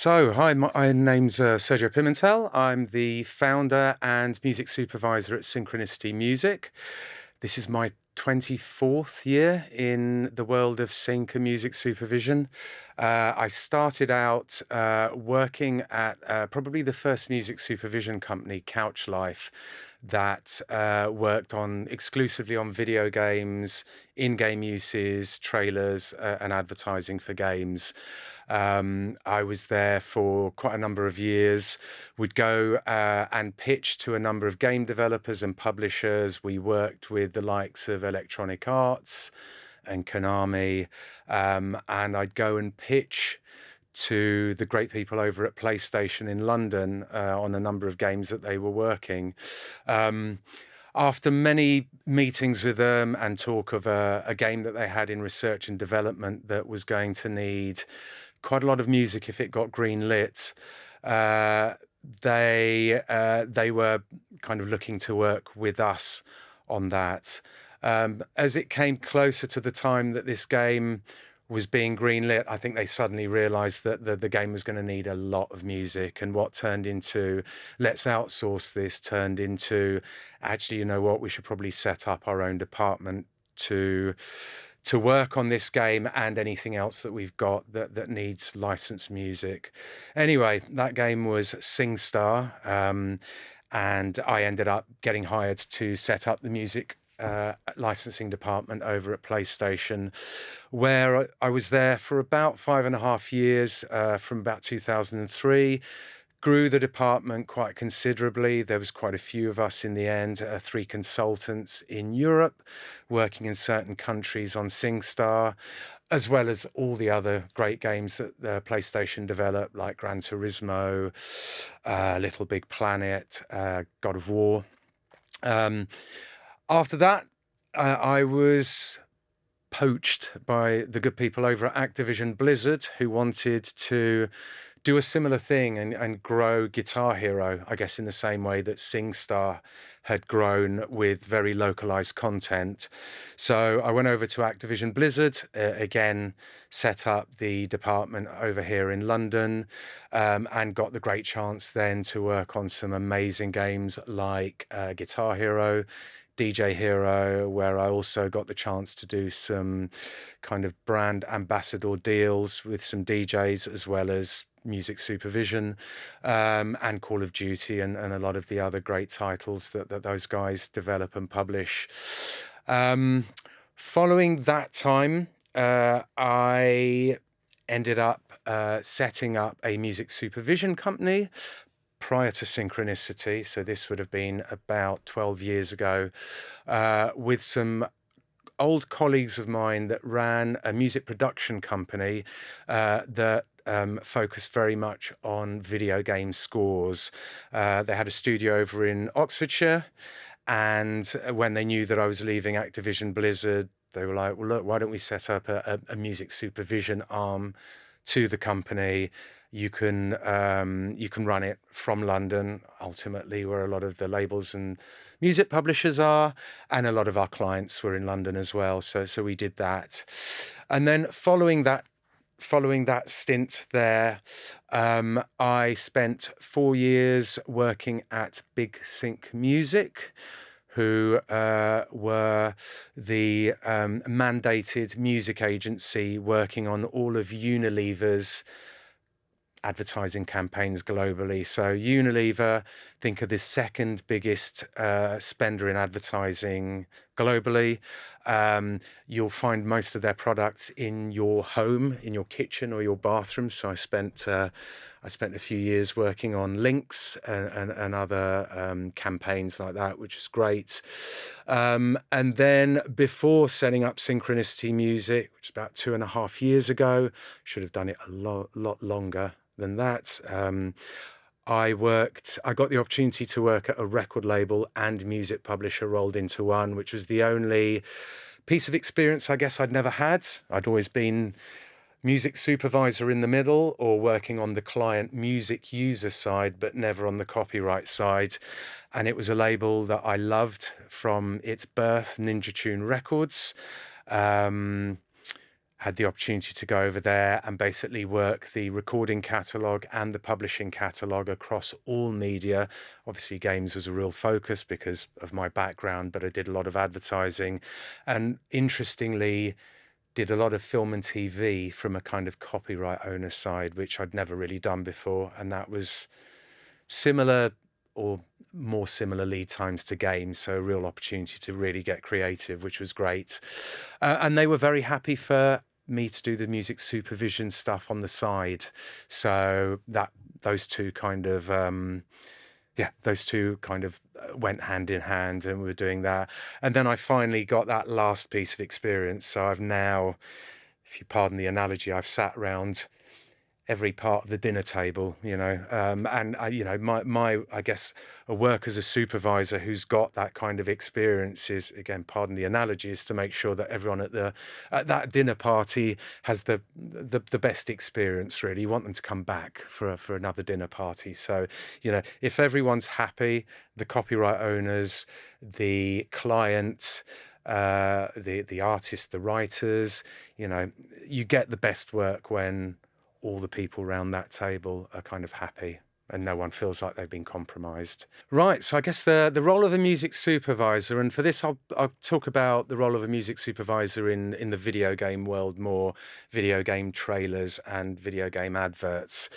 Hi, my name's Sergio Pimentel. I'm the founder and music supervisor at Synchronicity Music. This is my 24th year in the world of sync and music supervision. I started out working at probably the first music supervision company, Couch Life, that worked on exclusively on video games, in-game uses, trailers, and advertising for games. I was there for quite a number of years. We'd go and pitch to a number of game developers and publishers. We worked with the likes of Electronic Arts and Konami, and I'd go and pitch to the great people over at PlayStation in London on a number of games that they were working. After many meetings with them and talk of a game that they had in research and development that was going to need quite a lot of music if it got green lit, they were kind of looking to work with us on that. As it came closer to the time that this game was being greenlit, I think they suddenly realized that the game was going to need a lot of music, and what turned into let's outsource this turned into actually, you know what, we should probably set up our own department to work on this game and anything else that we've got that needs licensed music. Anyway, that game was SingStar, and I ended up getting hired to set up the music licensing department over at PlayStation, where I was there for about 5.5 years, from about 2003. Grew the department quite considerably. There was quite a few of us in the end, 3 consultants in Europe working in certain countries on SingStar, as well as all the other great games that the PlayStation developed, like Gran Turismo, Little Big Planet, God of War. After that, I was poached by the good people over at Activision Blizzard, who wanted to do a similar thing and grow Guitar Hero, I guess, in the same way that SingStar had grown with very localized content. So I went over to Activision Blizzard, again, set up the department over here in London, and got the great chance then to work on some amazing games like Guitar Hero, DJ Hero, where I also got the chance to do some kind of brand ambassador deals with some DJs, as well as music supervision, and Call of Duty and a lot of the other great titles that those guys develop and publish. Following that time, I ended up setting up a music supervision company prior to Synchronicity, so this would have been about 12 years ago, with some old colleagues of mine that ran a music production company that focused very much on video game scores. They had a studio over in Oxfordshire, and when they knew that I was leaving Activision Blizzard, they were like, well, look, why don't we set up a music supervision arm to the company? You can run it from London, ultimately, where a lot of the labels and music publishers are, and a lot of our clients were in London as well. So we did that, and then following that stint there, I spent 4 years working at Big Sync Music, who were the mandated music agency working on all of Unilever's advertising campaigns globally. So Unilever, think of the second biggest spender in advertising globally. You'll find most of their products in your home, in your kitchen or your bathroom. So I spent a few years working on Lynx and other campaigns like that, which is great. And then before setting up Synchronicity Music, which is about 2.5 years ago, should have done it a lot longer than that. I got the opportunity to work at a record label and music publisher rolled into one, which was the only piece of experience I guess I'd never had. I'd always been music supervisor in the middle or working on the client music user side, but never on the copyright side. And it was a label that I loved from its birth, Ninja Tune Records. had the opportunity to go over there and basically work the recording catalogue and the publishing catalogue across all media. Obviously, games was a real focus because of my background, but I did a lot of advertising, and interestingly, did a lot of film and TV from a kind of copyright owner side, which I'd never really done before. And that was similar or more similar lead times to games. So a real opportunity to really get creative, which was great. And they were very happy for me to do the music supervision stuff on the side. So those two kind of went hand in hand, and we were doing that. And then I finally got that last piece of experience. So I've now, if you pardon the analogy, I've sat around every part of the dinner table, and I guess a work as a supervisor who's got that kind of experience is, again, pardon the analogy, is to make sure that everyone at that dinner party has the best experience. Really, you want them to come back for another dinner party. So, if everyone's happy, the copyright owners, the client, the artists, the writers, you get the best work when all the people around that table are kind of happy and no one feels like they've been compromised. Right, so I guess the role of a music supervisor, and for this I'll talk about the role of a music supervisor in the video game world more, video game trailers and video game adverts.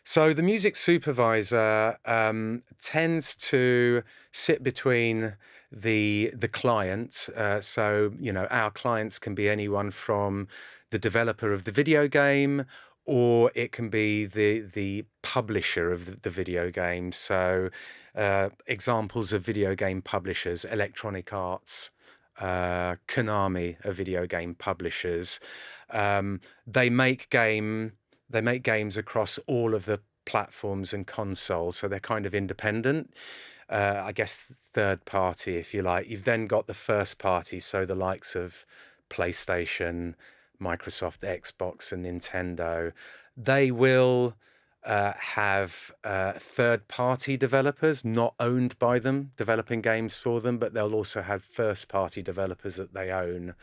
So the music supervisor tends to sit between the client. So, our clients can be anyone from the developer of the video game, or it can be the publisher of the video game. So examples of video game publishers: Electronic Arts, Konami are video game publishers. They make games across all of the platforms and consoles, so they're kind of independent. I guess third party, if you like. You've then got the first party, so the likes of PlayStation, Microsoft, Xbox, and Nintendo. They will have third-party developers not owned by them developing games for them, but they'll also have first-party developers that they own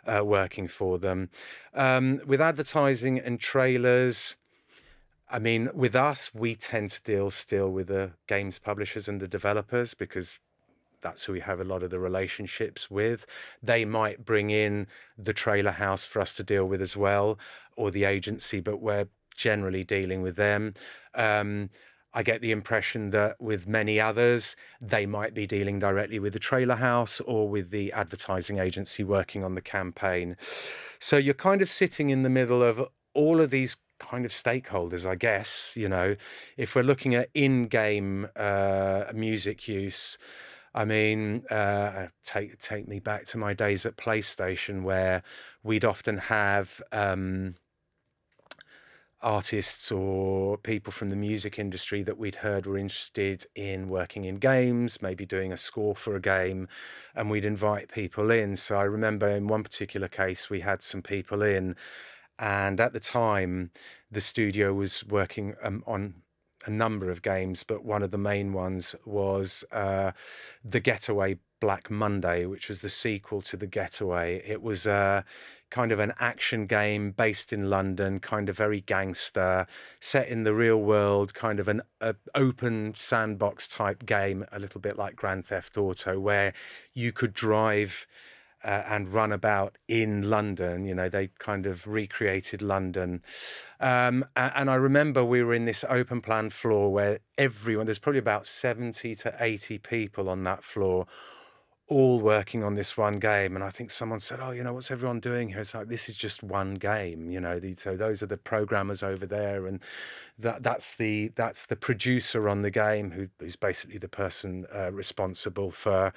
working for them. With advertising and trailers, I mean, with us, we tend to deal still with the games publishers and the developers because that's who we have a lot of the relationships with. They might bring in the trailer house for us to deal with as well, or the agency, but we're generally dealing with them. I get the impression that with many others, they might be dealing directly with the trailer house or with the advertising agency working on the campaign. So you're kind of sitting in the middle of all of these kind of stakeholders, I guess. If we're looking at in-game music use, I mean, take me back to my days at PlayStation, where we'd often have artists or people from the music industry that we'd heard were interested in working in games, maybe doing a score for a game, and we'd invite people in. So I remember in one particular case, we had some people in, and at the time, the studio was working on a number of games, but one of the main ones was The Getaway Black Monday, which was the sequel to The Getaway. It was kind of an action game based in London, kind of very gangster, set in the real world, kind of an open sandbox type game, a little bit like Grand Theft Auto, where you could drive and run about in London. They kind of recreated London. And I remember we were in this open plan floor where there's probably about 70 to 80 people on that floor, all working on this one game. And I think someone said, "Oh, what's everyone doing here?" It's like, this is just one game, so those are the programmers over there, and that's the producer on the game, who's basically the person responsible for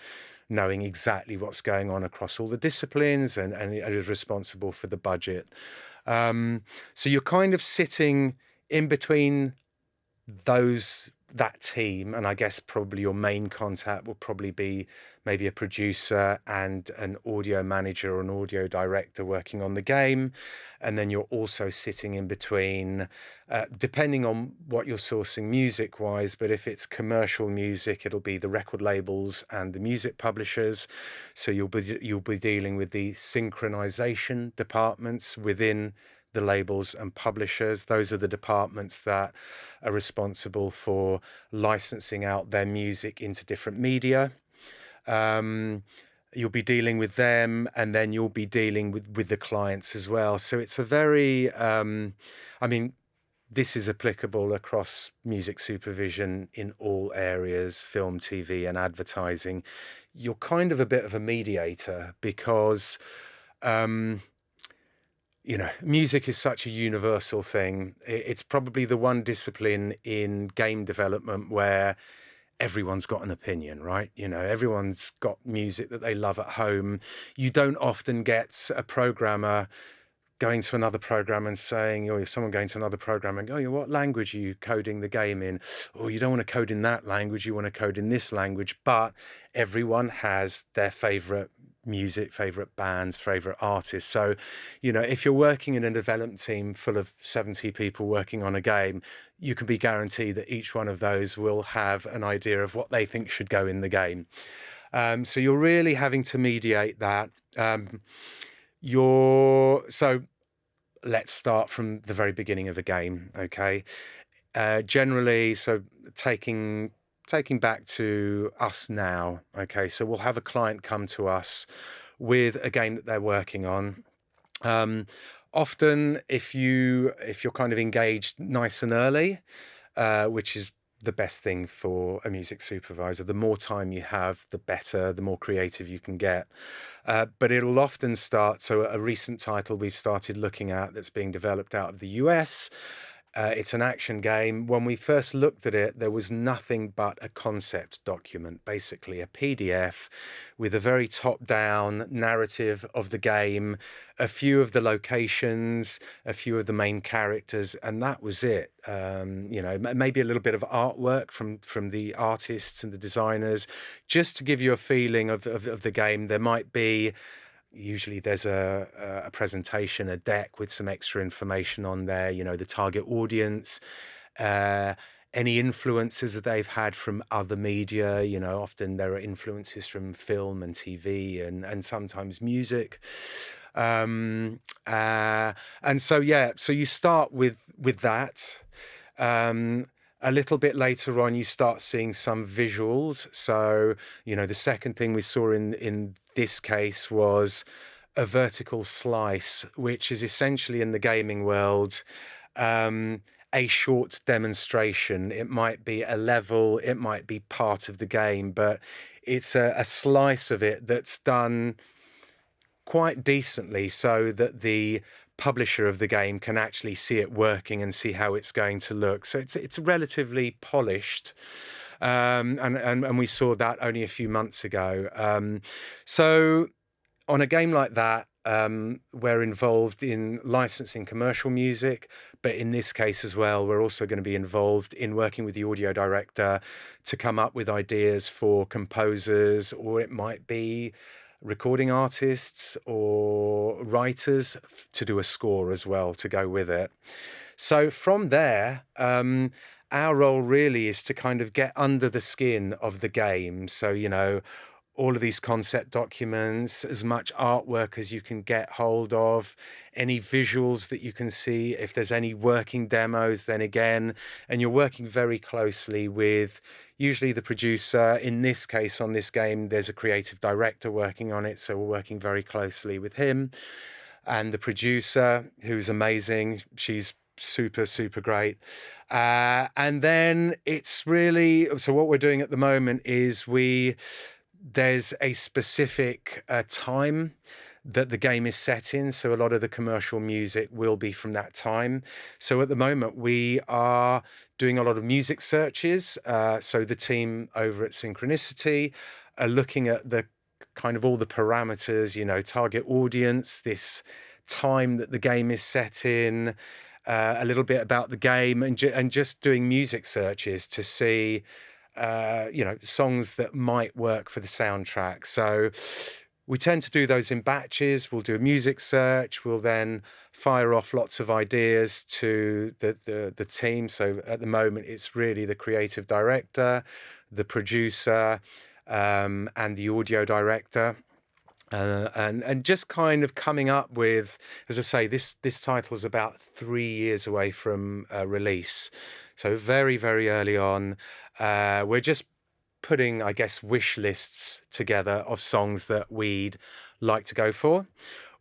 knowing exactly what's going on across all the disciplines, and is responsible for the budget. So you're kind of sitting in between those that team, and I guess probably your main contact will probably be maybe a producer and an audio manager or an audio director working on the game. And then you're also sitting in between, depending on what you're sourcing music wise, but if it's commercial music, it'll be the record labels and the music publishers. So you'll be dealing with the synchronization departments within the labels and publishers. Those are the departments that are responsible for licensing out their music into different media. You'll be dealing with them, and then you'll be dealing with the clients as well. So it's a very, I mean, this is applicable across music supervision in all areas, film, TV, and advertising. You're kind of a bit of a mediator because, music is such a universal thing. It's probably the one discipline in game development where everyone's got an opinion, right? Everyone's got music that they love at home. You don't often get a programmer going to another program and saying, or someone going to another program and going, what language are you coding the game in? Oh, you don't want to code in that language, you want to code in this language. But everyone has their favorite music, favorite bands, favorite artists. So, if you're working in a development team full of 70 people working on a game, you can be guaranteed that each one of those will have an idea of what they think should go in the game. So you're really having to mediate that. So let's start from the very beginning of a game, okay? Generally, so taking back to us now, okay? So we'll have a client come to us with a game that they're working on. Often, if you're kind of engaged nice and early, which is the best thing for a music supervisor. The more time you have, the better, the more creative you can get. But it'll often start, so a recent title we've started looking at that's being developed out of the US, it's an action game. When we first looked at it, there was nothing but a concept document, basically a PDF with a very top-down narrative of the game, a few of the locations, a few of the main characters, and that was it. Maybe a little bit of artwork from the artists and the designers, just to give you a feeling of the game. There might be, usually there's a presentation, a deck with some extra information on there, the target audience, any influences that they've had from other media. Often there are influences from film and TV and sometimes music. And so you start with that. A little bit later on, you start seeing some visuals. So, the second thing we saw in this case was a vertical slice, which is essentially in the gaming world, a short demonstration. It might be a level, it might be part of the game, but it's a slice of it that's done quite decently so that the publisher of the game can actually see it working and see how it's going to look. So it's relatively polished, and we saw that only a few months ago. So on a game like that, we're involved in licensing commercial music, but in this case as well, we're also going to be involved in working with the audio director to come up with ideas for composers, or it might be recording artists or writers to do a score as well to go with it. So from there, our role really is to kind of get under the skin of the game. So, all of these concept documents, as much artwork as you can get hold of, any visuals that you can see, if there's any working demos, then again, and you're working very closely with usually the producer. In this case, on this game, there's a creative director working on it, so we're working very closely with him. And the producer, who's amazing, she's super, super great. And then it's really, so what we're doing at the moment is there's a specific time that the game is set in. So a lot of the commercial music will be from that time. So at the moment, we are doing a lot of music searches. So the team over at Synchronicity are looking at the kind of all the parameters, target audience, this time that the game is set in, a little bit about the game, and just doing music searches to see, songs that might work for the soundtrack. So we tend to do those in batches. We'll do a music search. We'll then fire off lots of ideas to the team. So at the moment, it's really the creative director, the producer, and the audio director. And just kind of coming up with, as I say, this title is about 3 years away from release, so very, very early on. We're just putting, I guess, wish lists together of songs that we'd like to go for.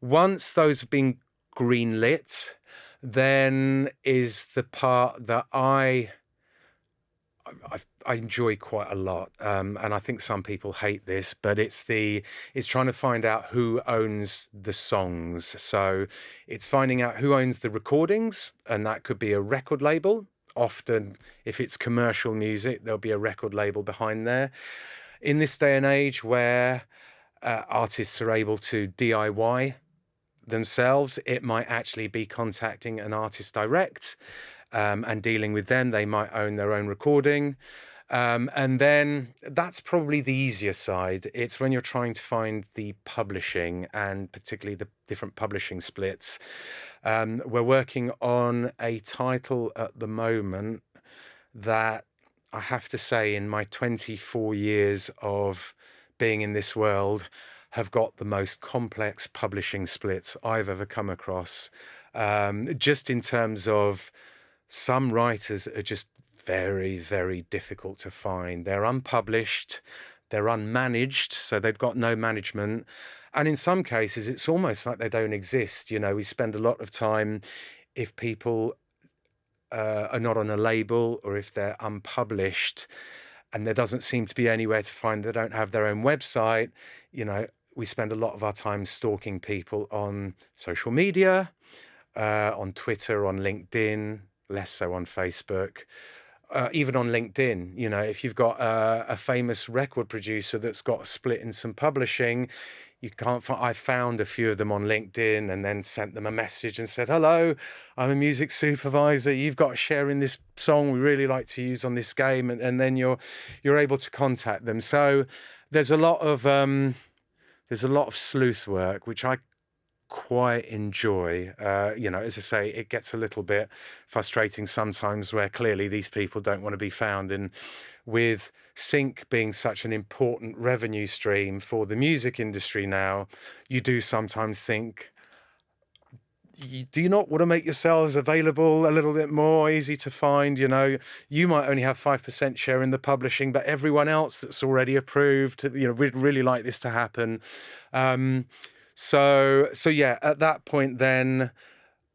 Once those have been greenlit, then is the part that I enjoy quite a lot, and I think some people hate this, but it's trying to find out who owns the songs. So it's finding out who owns the recordings, and that could be a record label. Often, if it's commercial music, there'll be a record label behind there. In this day and age where artists are able to DIY themselves, it might actually be contacting an artist direct, and dealing with them. They might own their own recording. And then that's probably the easier side. It's when you're trying to find the publishing, and particularly the different publishing splits. We're working on a title at the moment that, I have to say, in my 24 years of being in this world, have got the most complex publishing splits I've ever come across. Just in terms of, some writers are just very, very difficult to find. They're unpublished, they're unmanaged, so they've got no management. And in some cases, it's almost like they don't exist. We spend a lot of time, if people are not on a label, or if they're unpublished and there doesn't seem to be anywhere to find, they don't have their own website, we spend a lot of our time stalking people on social media, on Twitter, on LinkedIn, less so on Facebook, even on LinkedIn. If you've got a famous record producer that's got a split in some publishing, you can't find. I found a few of them on LinkedIn and then sent them a message and said, "Hello, I'm a music supervisor. You've got a share in this song we really like to use on this game," and then you're able to contact them. So there's a lot of sleuth work, which I quite enjoy. As I say, it gets a little bit frustrating sometimes, where clearly these people don't want to be found. And with sync being such an important revenue stream for the music industry now, you do sometimes think, do you not want to make yourselves available a little bit more, easy to find? You might only have 5% share in the publishing, but everyone else that's already approved, we'd really like this to happen. So yeah, at that point then,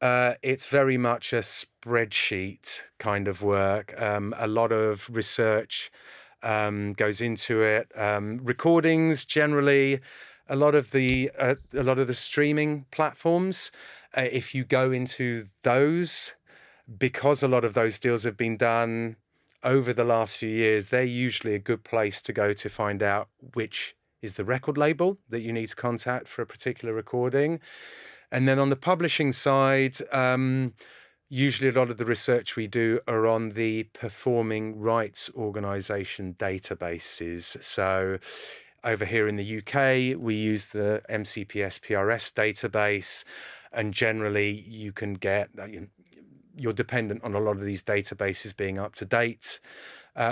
it's very much a spreadsheet kind of work. A lot of research goes into it. Recordings, generally, a lot of the streaming platforms, if you go into those, because a lot of those deals have been done over the last few years, they're usually a good place to go to find out which is the record label that you need to contact for a particular recording. And then on the publishing side, usually a lot of the research we do are on the performing rights organisation databases. So over here in the UK, we use the MCPS PRS database, and generally you can get, you're dependent on a lot of these databases being up to date,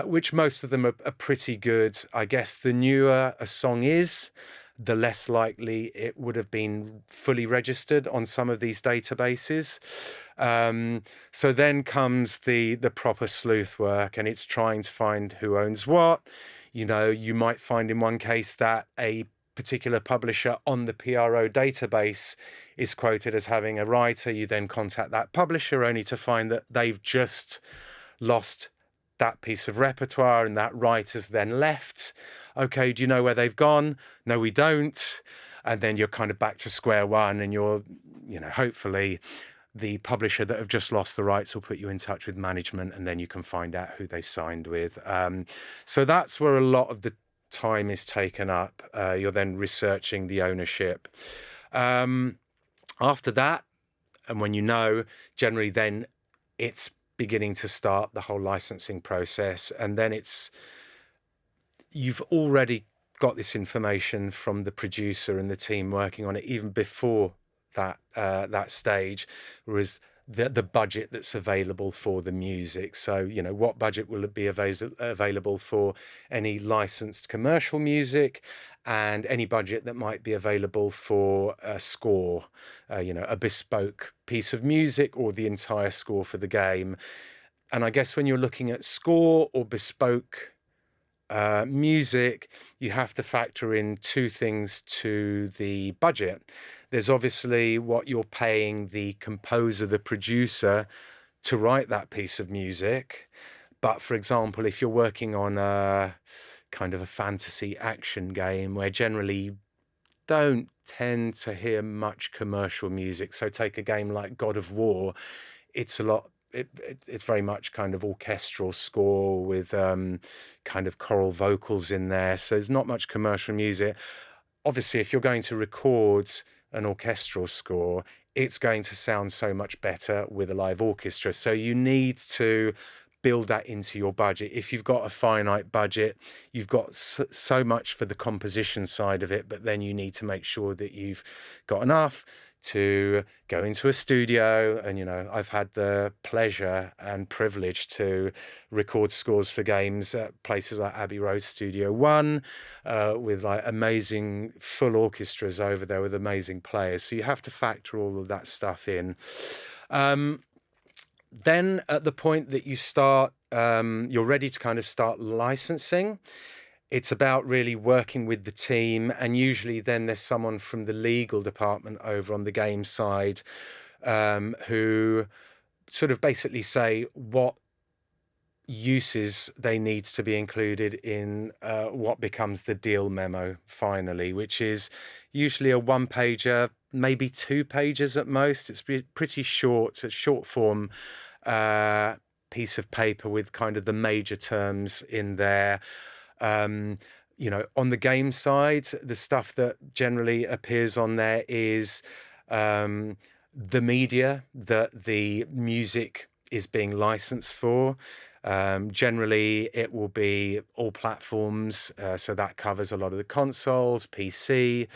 which most of them are pretty good. I guess the newer a song is, the less likely it would have been fully registered on some of these databases. So then comes the proper sleuth work, and it's trying to find who owns what. You might find in one case that a particular publisher on the PRO database is quoted as having a writer. You then contact that publisher, only to find that they've just lost that piece of repertoire and that writer's then left. Okay, do you know where they've gone? No, we don't. And then you're kind of back to square one, and you're, hopefully the publisher that have just lost the rights will put you in touch with management, and then you can find out who they've signed with. So that's where a lot of the time is taken up. You're then researching the ownership. After that, And when you know, generally then it's beginning to start the whole licensing process. And then you've already got this information from the producer and the team working on it even before that stage, whereas the budget that's available for the music. So, what budget will it be available for any licensed commercial music, and any budget that might be available for a score, a bespoke piece of music or the entire score for the game. And I guess when you're looking at score or bespoke music, you have to factor in two things to the budget. There's obviously what you're paying the composer, the producer, to write that piece of music. But for example, if you're working on a kind of a fantasy action game where generally don't tend to hear much commercial music, so take a game like God of War, it's a lot. It's very much kind of orchestral score with kind of choral vocals in there. So there's not much commercial music. Obviously, if you're going to record an orchestral score, it's going to sound so much better with a live orchestra. So you need to build that into your budget. If you've got a finite budget, you've got so much for the composition side of it, but then you need to make sure that you've got enough to go into a studio. And I've had the pleasure and privilege to record scores for games at places like Abbey Road Studio One, with like amazing full orchestras over there with amazing players. So you have to factor all of that stuff in. Then at the point that you start, you're ready to kind of start licensing. It's about really working with the team, and usually then there's someone from the legal department over on the game side who sort of basically say what uses they need to be included in what becomes the deal memo finally, which is usually a one-pager, maybe 2 pages at most. It's pretty short, a short form piece of paper with kind of the major terms in there. On the game side, the stuff that generally appears on there is the media that the music is being licensed for. Generally, it will be all platforms, so that covers a lot of the consoles, PC.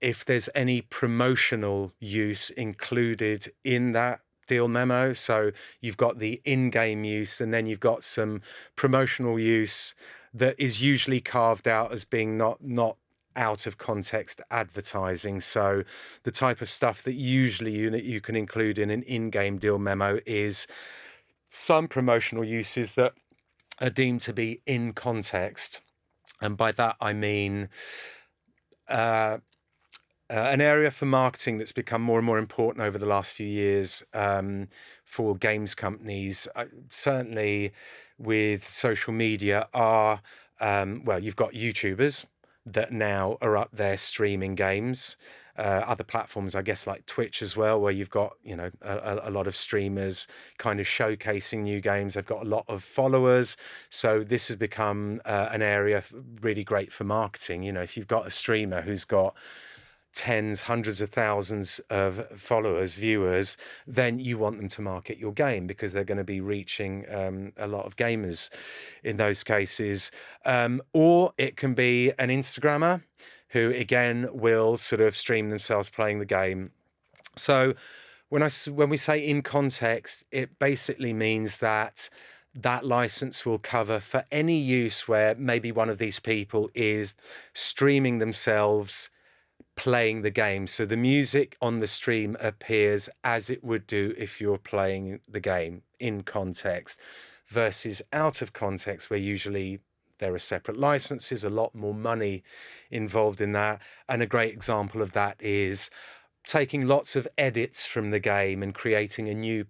If there's any promotional use included in that deal memo, so you've got the in-game use, and then you've got some promotional use that is usually carved out as being not out of context advertising. So the type of stuff that usually you can include in an in-game deal memo is some promotional uses that are deemed to be in context. And by that I mean an area for marketing that's become more and more important over the last few years for games companies, certainly with social media, are, you've got YouTubers that now are up there streaming games. Other platforms, I guess, like Twitch as well, where you've got, a lot of streamers kind of showcasing new games. They've got a lot of followers. So this has become an area really great for marketing. If you've got a streamer who's got tens, hundreds of thousands of followers, viewers, then you want them to market your game because they're going to be reaching a lot of gamers in those cases. Or it can be an Instagrammer who, again, will sort of stream themselves playing the game. So when we say in context, it basically means that license will cover for any use where maybe one of these people is streaming themselves playing the game. So the music on the stream appears as it would do if you're playing the game in context, versus out of context, where usually there are separate licenses, a lot more money involved in that. And a great example of that is taking lots of edits from the game and creating a new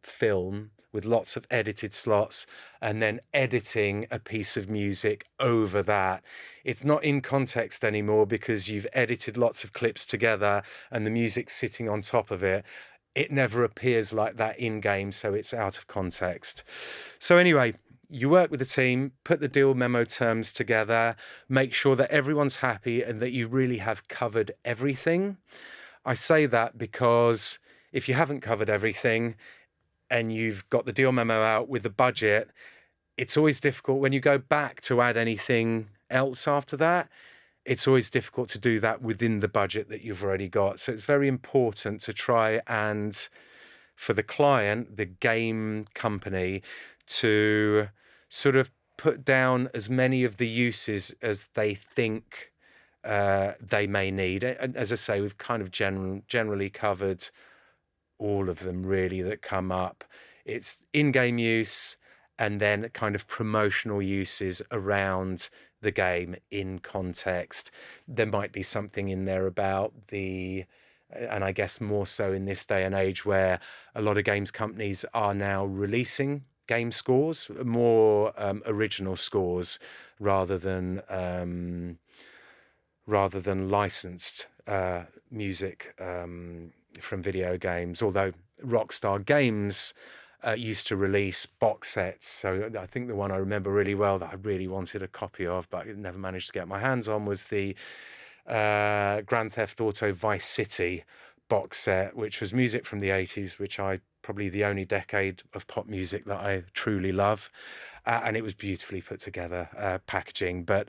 film with lots of edited slots and then editing a piece of music over that. It's not in context anymore because you've edited lots of clips together and the music's sitting on top of it. It never appears like that in game, so it's out of context. So anyway, you work with the team, put the deal memo terms together, make sure that everyone's happy and that you really have covered everything. I say that because if you haven't covered everything and you've got the deal memo out with the budget, it's always difficult when you go back to add anything else after that. It's always difficult to do that within the budget that you've already got. So it's very important to try and, for the client, the game company, to sort of put down as many of the uses as they think they may need. And as I say, we've kind of generally covered all of them really that come up. It's in-game use and then kind of promotional uses around the game in context. There might be something in there about and I guess more so in this day and age where a lot of games companies are now releasing game scores, more original scores rather than licensed music from video games. Although Rockstar Games used to release box sets. So I think the one I remember really well that I really wanted a copy of, but I never managed to get my hands on, was the Grand Theft Auto Vice City box set, which was music from the 80s, which probably the only decade of pop music that I truly love. And it was beautifully put together packaging. But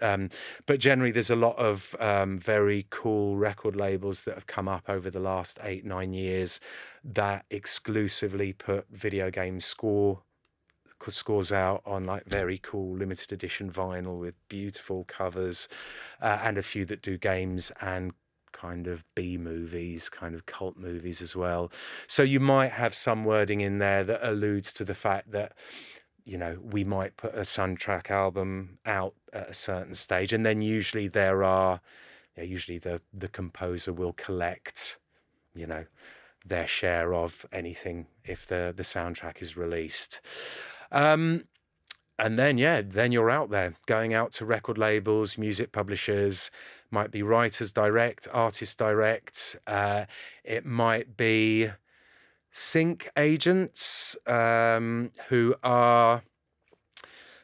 generally, there's a lot of very cool record labels that have come up over the last 8-9 years that exclusively put video game scores out on like very cool limited edition vinyl with beautiful covers, and a few that do games and kind of B movies, kind of cult movies as well. So you might have some wording in there that alludes to the fact that, we might put a soundtrack album out at a certain stage, and then usually the composer will collect, their share of anything if the soundtrack is released. And then you're out there going out to record labels, music publishers, might be writers direct, artists direct. It might be sync agents who are...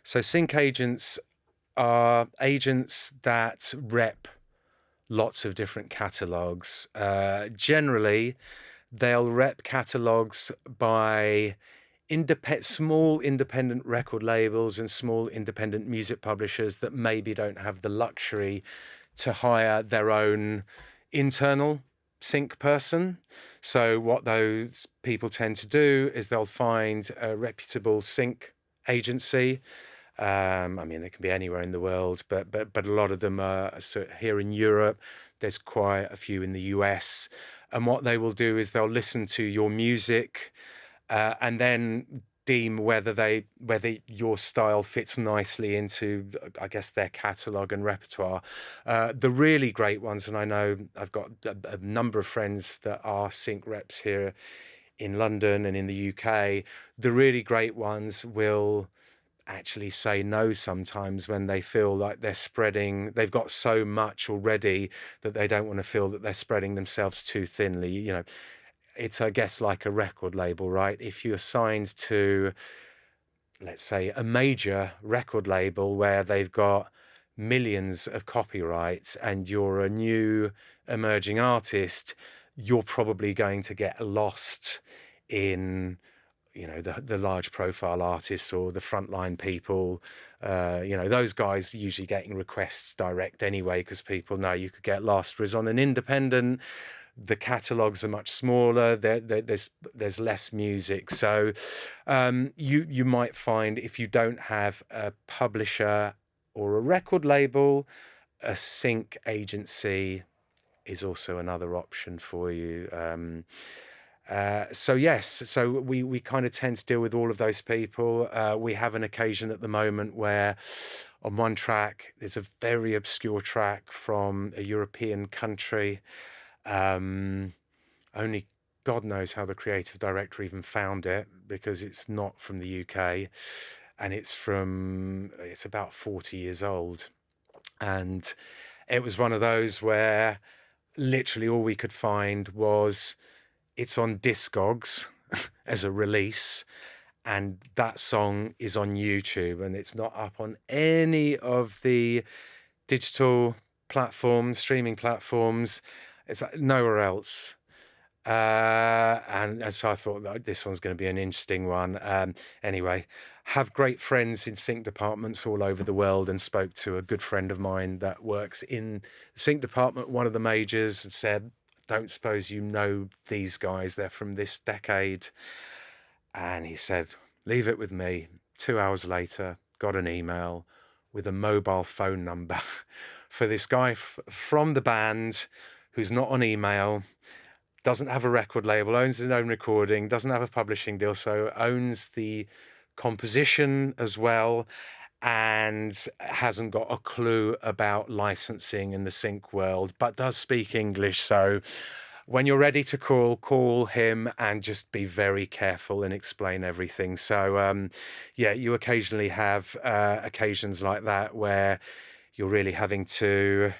So sync agents are agents that rep lots of different catalogs. Generally, they'll rep catalogs by small independent record labels and small independent music publishers that maybe don't have the luxury to hire their own internal sync person. So what those people tend to do is they'll find a reputable sync agency. I mean, they can be anywhere in the world, but a lot of them are here in Europe. There's quite a few in the US. And what they will do is they'll listen to your music and then deem whether your style fits nicely into, I guess, their catalogue and repertoire. The really great ones, and I know I've got a number of friends that are sync reps here in London and in the UK. The really great ones will actually say no sometimes when they feel like they've got so much already that they don't want to feel that they're spreading themselves too thinly. It's, I guess, like a record label, right? If you're signed to, let's say, a major record label where they've got millions of copyrights and you're a new emerging artist, you're probably going to get lost in, the large profile artists or the frontline people. Those guys usually getting requests direct anyway, because people know you could get lost. Whereas on an independent, the catalogs are much smaller. There's less music. So you might find, if you don't have a publisher or a record label, a sync agency is also another option for you. So we kind of tend to deal with all of those people. We have an occasion at the moment where on one track, there's a very obscure track from a European country. Only God knows how the creative director even found it, because it's not from the UK and it's about 40 years old. And it was one of those where literally all we could find was it's on Discogs as a release, and that song is on YouTube, and it's not up on any of the digital platforms, streaming platforms. It's like nowhere else. And so I thought that this one's going to be an interesting one. Anyway, have great friends in sync departments all over the world, and spoke to a good friend of mine that works in the sync department, one of the majors, and said, don't suppose you know these guys, they're from this decade. And he said, leave it with me. 2 hours later, got an email with a mobile phone number for this guy from the band who's not on email, doesn't have a record label, owns his own recording, doesn't have a publishing deal, so owns the composition as well, and hasn't got a clue about licensing in the sync world, but does speak English. So when you're ready to call him, and just be very careful and explain everything. So yeah, you occasionally have occasions like that where you're really having to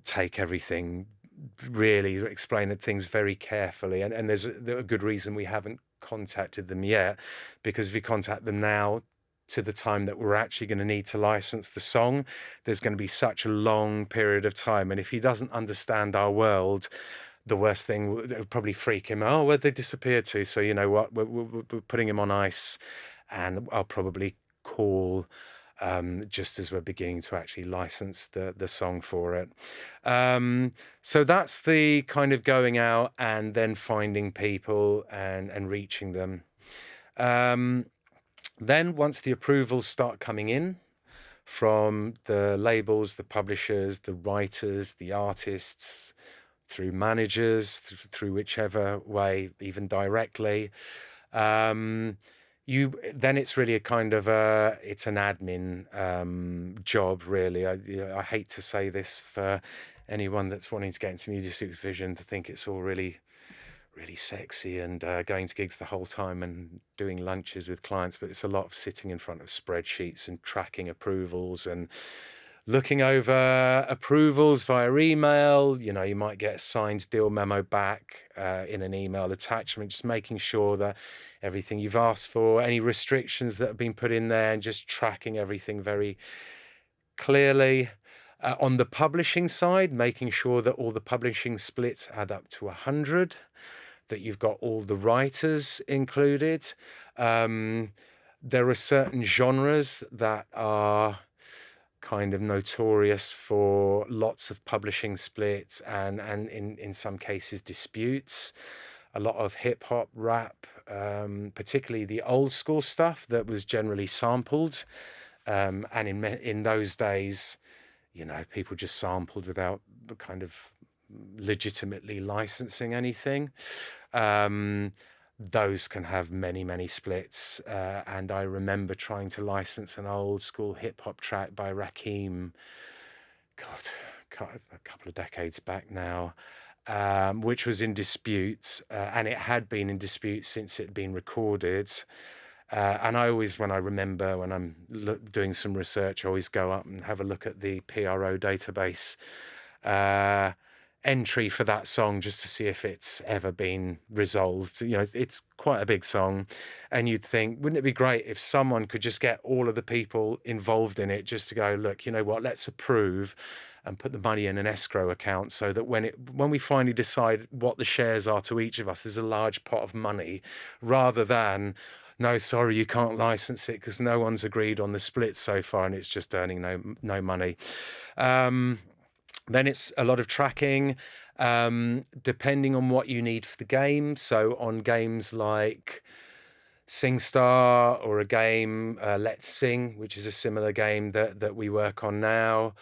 take everything, really explain things very carefully, and there's a good reason we haven't contacted them yet, because if you contact them now to the time that we're actually going to need to license the song, there's going to be such a long period of time, and if he doesn't understand our world, the worst thing would probably freak him. Oh, where'd they disappear to? So you know what, we're putting him on ice, and I'll probably call just as we're beginning to actually license the song for it. So that's the kind of going out and then finding people and reaching them. Then once the approvals start coming in from the labels, the publishers, the writers, the artists, through managers, through whichever way, even directly, then it's really a kind of it's an admin job, really. I hate to say this for anyone that's wanting to get into music supervision, to think it's all really sexy and going to gigs the whole time and doing lunches with clients, but it's a lot of sitting in front of spreadsheets and tracking approvals and looking over approvals via email. You know, you might get a signed deal memo back in an email attachment, just making sure that everything you've asked for, any restrictions that have been put in there, and just tracking everything very clearly. On the publishing side, making sure that all the publishing splits add up to 100, that you've got all the writers included. There are certain genres that are kind of notorious for lots of publishing splits and in some cases disputes. A lot of hip hop, rap, particularly the old school stuff that was generally sampled. And in those days, you know, people just sampled without kind of legitimately licensing anything. Those can have many splits, and I remember trying to license an old school hip hop track by Rakim, a couple of decades back now, which was in dispute, and it had been in dispute since it had been recorded. And I always, when I'm doing some research, I always go up and have a look at the PRO database entry for that song, just to see if it's ever been resolved. You know, it's quite a big song, and you'd think, wouldn't it be great if someone could just get all of the people involved in it just to go, look, you know what, let's approve and put the money in an escrow account, so that when we finally decide what the shares are to each of us, there's a large pot of money, rather than, no, sorry, you can't license it because no one's agreed on the split so far and it's just earning no money. Then it's a lot of tracking, depending on what you need for the game. So on games like SingStar, or a game, Let's Sing, which is a similar game that we work on now,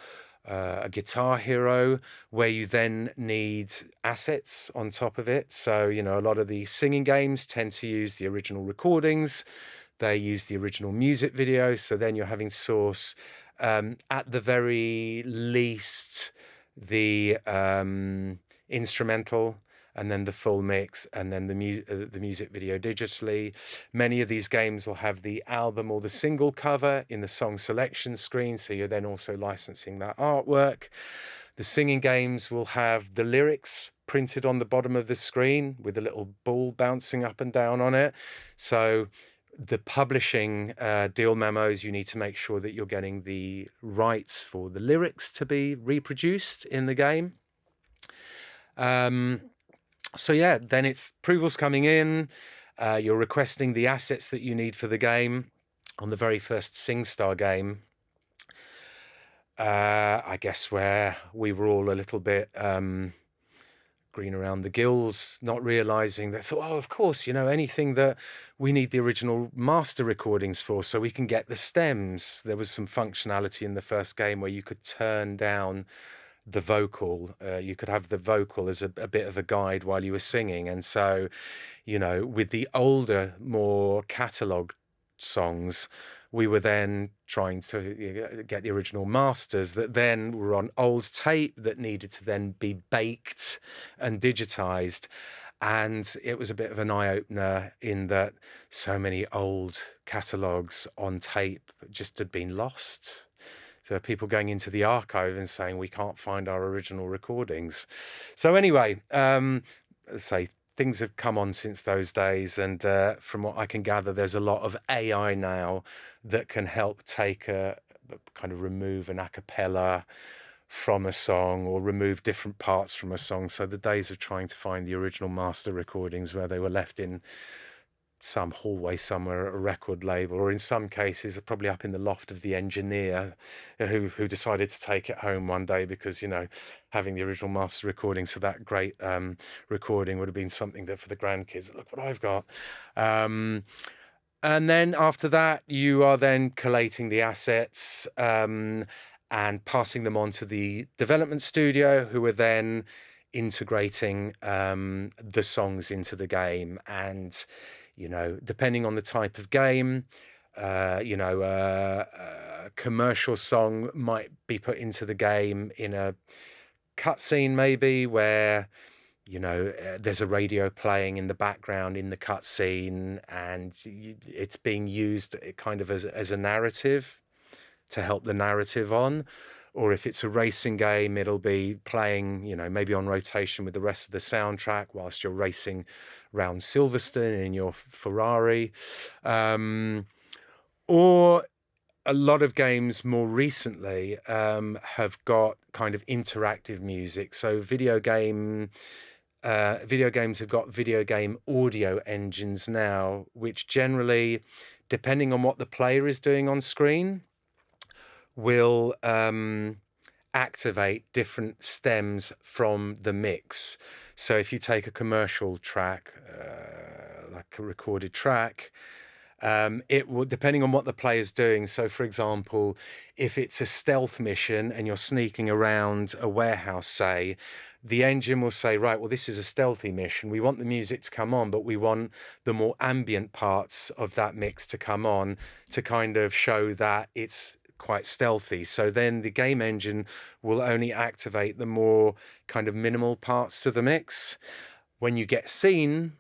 a Guitar Hero, where you then need assets on top of it. So, you know, a lot of the singing games tend to use the original recordings. They use the original music video. So then you're having source, at the very least, the instrumental, and then the full mix, and then the music video digitally. Many of these games will have the album or the single cover in the song selection screen, so you're then also licensing that artwork. The singing games will have the lyrics printed on the bottom of the screen with a little ball bouncing up and down on it. So the publishing deal memos, you need to make sure that you're getting the rights for the lyrics to be reproduced in the game. So yeah, then it's approvals coming in. You're requesting the assets that you need for the game. On the very first SingStar game, I guess where we were all a little bit green around the gills, not realizing that, thought, oh, of course, anything that we need the original master recordings for so we can get the stems. There was some functionality in the first game where you could turn down the vocal. You could have the vocal as a bit of a guide while you were singing. And so, with the older, more catalogued songs, we were then trying to get the original masters that then were on old tape that needed to then be baked and digitized. And it was a bit of an eye-opener in that so many old catalogues on tape just had been lost. So people going into the archive and saying, we can't find our original recordings. So anyway, say things have come on since those days. And from what I can gather, there's a lot of AI now that can help take kind of remove an a cappella from a song or remove different parts from a song. So the days of trying to find the original master recordings where they were left in some hallway somewhere at a record label, or in some cases probably up in the loft of the engineer who decided to take it home one day because having the original master recordings for that great recording would have been something that for the grandkids, look what I've got. And then after that you are then collating the assets and passing them on to the development studio, who are then integrating the songs into the game. And depending on the type of game, a commercial song might be put into the game in a cutscene, maybe where there's a radio playing in the background in the cutscene, and it's being used kind of as a narrative to help the narrative on. Or if it's a racing game, it'll be playing, maybe on rotation with the rest of the soundtrack whilst you're racing around Silverstone in your Ferrari. Or a lot of games more recently have got kind of interactive music. So video games have got video game audio engines now, which generally, depending on what the player is doing on screen, will activate different stems from the mix. So if you take a commercial track, like a recorded track, it will, depending on what the player's doing. So for example, if it's a stealth mission and you're sneaking around a warehouse, say, the engine will say, right, well, this is a stealthy mission. We want the music to come on, but we want the more ambient parts of that mix to come on to kind of show that it's quite stealthy. So then the game engine will only activate the more kind of minimal parts to the mix. When you get seen,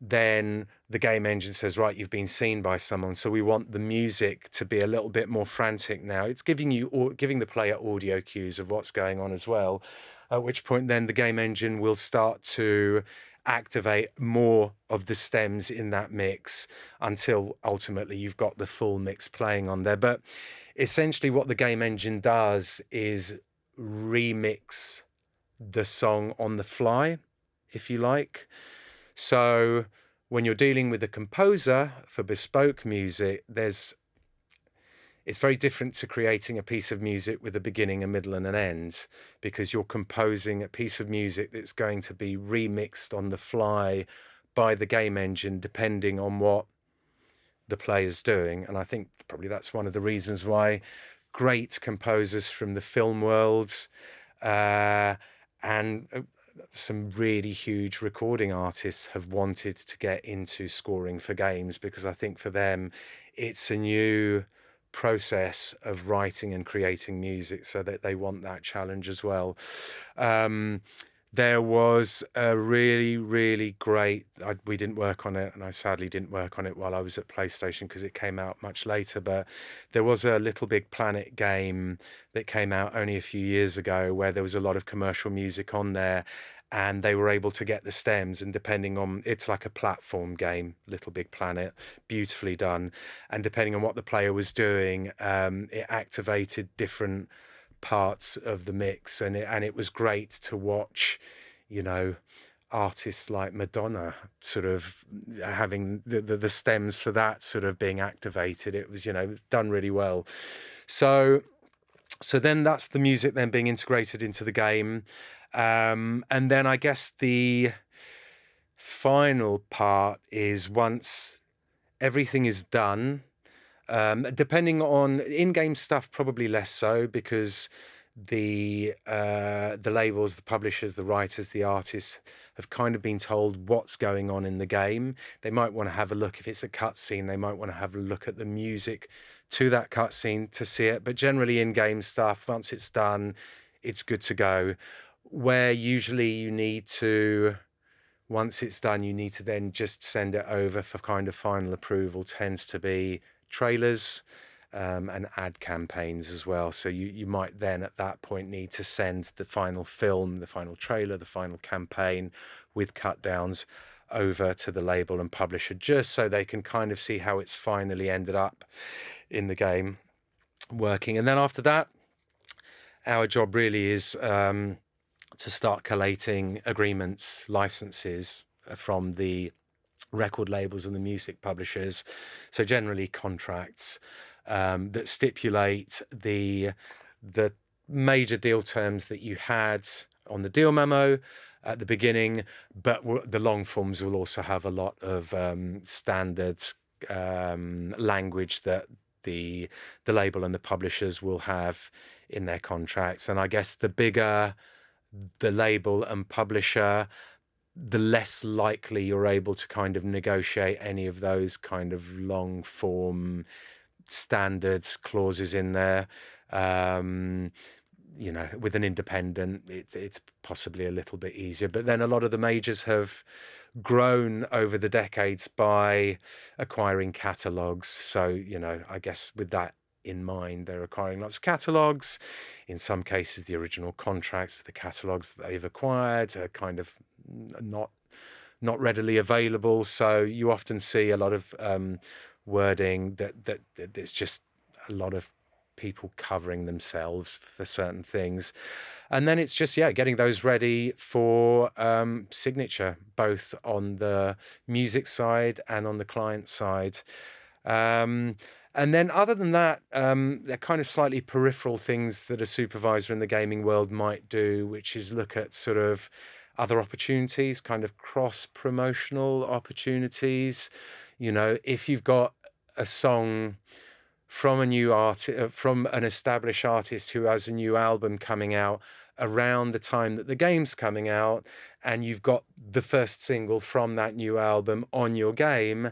then the game engine says, right, you've been seen by someone, so we want the music to be a little bit more frantic now. It's giving the player audio cues of what's going on as well, at which point then the game engine will start to activate more of the stems in that mix until ultimately you've got the full mix playing on there. But essentially what the game engine does is remix the song on the fly, if you like. So when you're dealing with a composer for bespoke music, it's very different to creating a piece of music with a beginning, a middle, and an end, because you're composing a piece of music that's going to be remixed on the fly by the game engine, depending on what the player's doing. And I think probably that's one of the reasons why great composers from the film world and some really huge recording artists have wanted to get into scoring for games, because I think for them it's a new process of writing and creating music, so that they want that challenge as well. There was a really, really great, we didn't work on it, and I sadly didn't work on it while I was at PlayStation because it came out much later, but there was a Little Big Planet game that came out only a few years ago where there was a lot of commercial music on there, and they were able to get the stems, and depending on, it's like a platform game, Little Big Planet, beautifully done, and depending on what the player was doing, it activated different parts of the mix, and it was great to watch, artists like Madonna sort of having the stems for that sort of being activated. It was, done really well. So then that's the music then being integrated into the game. And then I guess the final part is once everything is done, depending on in-game stuff, probably less so, because the labels, the publishers, the writers, the artists have kind of been told what's going on in the game. They might want to have a look if it's a cutscene. They might want to have a look at the music to that cutscene to see it. But generally, in-game stuff, once it's done, it's good to go. Where usually you need to, once it's done, you need to then just send it over for kind of final approval, tends to be trailers and ad campaigns as well. So you might then at that point need to send the final film, the final trailer, the final campaign with cut downs over to the label and publisher, just so they can kind of see how it's finally ended up in the game working. And then after that, our job really is to start collating agreements, licenses from the record labels and the music publishers. So generally contracts that stipulate the major deal terms that you had on the deal memo at the beginning, but the long forms will also have a lot of standard language that the label and the publishers will have in their contracts. And I guess the bigger the label and publisher, the less likely you're able to kind of negotiate any of those kind of long form standards clauses in there. With an independent, it's possibly a little bit easier. But then a lot of the majors have grown over the decades by acquiring catalogs. So, I guess with that in mind, they're acquiring lots of catalogs. In some cases, the original contracts for the catalogs that they've acquired are kind of not readily available. So you often see a lot of wording that it's just a lot of people covering themselves for certain things. And then it's just, getting those ready for signature, both on the music side and on the client side. And then other than that, they're kind of slightly peripheral things that a supervisor in the gaming world might do, which is look at sort of other opportunities, kind of cross-promotional opportunities. If you've got a song from a new artist, from an established artist who has a new album coming out around the time that the game's coming out, and you've got the first single from that new album on your game,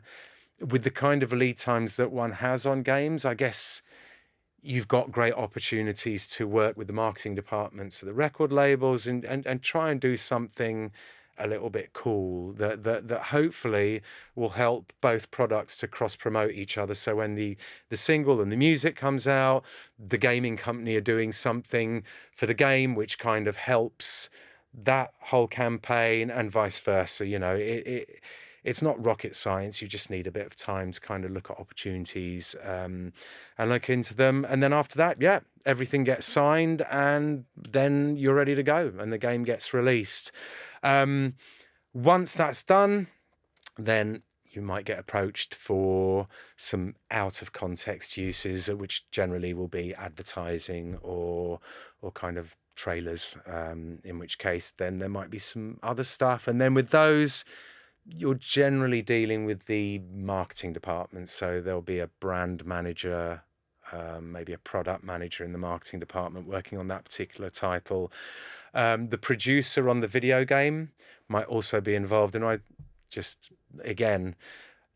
with the kind of lead times that one has on games, I guess you've got great opportunities to work with the marketing departments of the record labels and try and do something a little bit cool that hopefully will help both products to cross promote each other. So when the single and the music comes out, the gaming company are doing something for the game which kind of helps that whole campaign, and vice versa. It's not rocket science. You just need a bit of time to kind of look at opportunities and look into them. And then after that, everything gets signed, and then you're ready to go and the game gets released. Once that's done, then you might get approached for some out of context uses, which generally will be advertising or kind of trailers, in which case then there might be some other stuff. And then with those, you're generally dealing with the marketing department. So there'll be a brand manager, maybe a product manager in the marketing department working on that particular title. The producer on the video game might also be involved. And I just, again,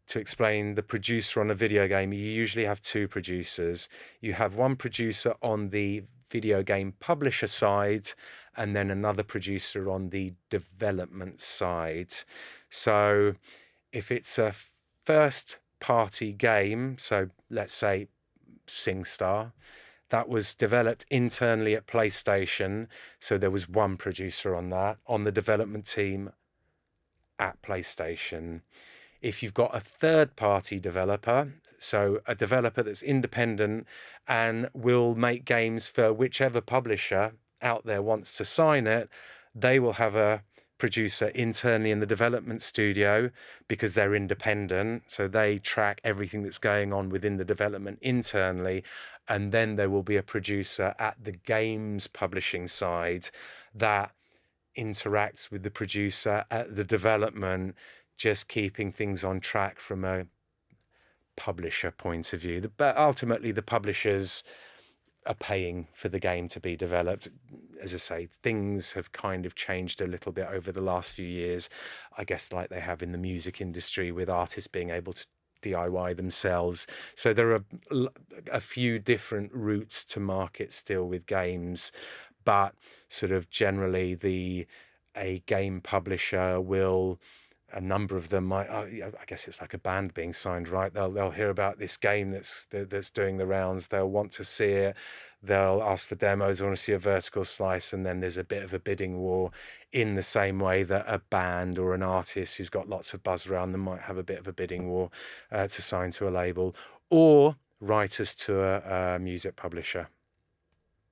to explain the producer on a video game, you usually have two producers. You have one producer on the video game publisher side, and then another producer on the development side. So if it's a first party game, so let's say SingStar, that was developed internally at PlayStation. So there was one producer on that, on the development team at PlayStation. If you've got a third party developer, so a developer that's independent and will make games for whichever publisher out there wants to sign it, they will have a producer internally in the development studio because they're independent. So they track everything that's going on within the development internally. And then there will be a producer at the games publishing side that interacts with the producer at the development, just keeping things on track from a publisher point of view. But ultimately, the publishers are paying for the game to be developed. As I say, things have kind of changed a little bit over the last few years, I guess, like they have in the music industry, with artists being able to DIY themselves. So there are a few different routes to market still with games, but sort of generally a game publisher will, a number of them might, I guess it's like a band being signed, right? They'll hear about this game that's doing the rounds. They'll want to see it. They'll ask for demos. They want to see a vertical slice, and then there's a bit of a bidding war, in the same way that a band or an artist who's got lots of buzz around them might have a bit of a bidding war to sign to a label, or writers to a music publisher.